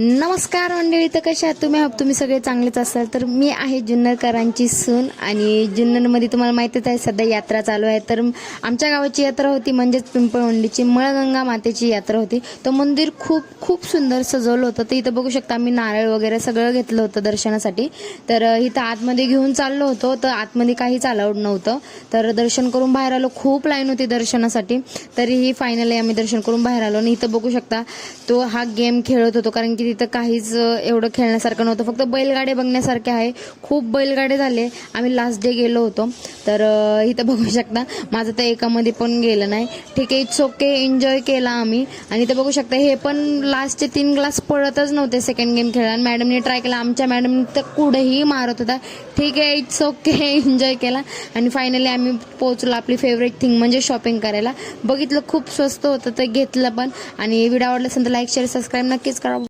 नमस्कार मंडळी, तर कशा आहात तुम्ही? तुम्ही सगळे चांगलेच असाल. तर मी आहे जुन्नरकरांची सून आणि जुन्नरमध्ये तुम्हाला माहितीच आहे सध्या यात्रा चालू आहे. तर आमच्या गावाची यात्रा होती, म्हणजेच पिंपळवंडीची मळगंगा मातेची यात्रा होती. तर मंदिर खूप खूप सुंदर सजवलं होतं. तर इथं बघू शकता आम्ही नारळ वगैरे सगळं घेतलं होतं दर्शनासाठी. तर इथं आतमध्ये घेऊन चाललो होतो, तर आतमध्ये काहीच अलाउड नव्हतं. तर दर्शन करून बाहेर आलो. खूप लाईन होती दर्शनासाठी. तरीही फायनली आम्ही दर्शन करून बाहेर आलो. आणि इथं बघू शकता तो हा गेम खेळत होतो, कारण की तिथं काहीच एवढं खेळण्यासारखं नव्हतं. फक्त बैलगाडे बघण्यासारखे आहे. खूप बैलगाडे झाले. आम्ही लास्ट डे गेलो होतो. तर इथं बघू शकता माझं तर एकामध्ये पण गेलं नाही. ठीक आहे, इट्स ओके, एन्जॉय केला आम्ही. आणि इथं बघू शकता हे पण लास्टचे 3 ग्लास पडतच नव्हते सेकंड गेम खेळला. आणि मॅडमने ट्राय केला, आमच्या मॅडमने तर कुठेही मारत होता. ठीक आहे, इट्स ओके, एन्जॉय केला. आणि फायनली आम्ही पोहोचलो आपली फेवरेट थिंग म्हणजे शॉपिंग करायला. बघितलं खूप स्वस्त होतं तर घेतलं पण. आणि व्हिडिओ आवडला असेल तर लाईक शेअर सबस्क्राईब नक्कीच करा.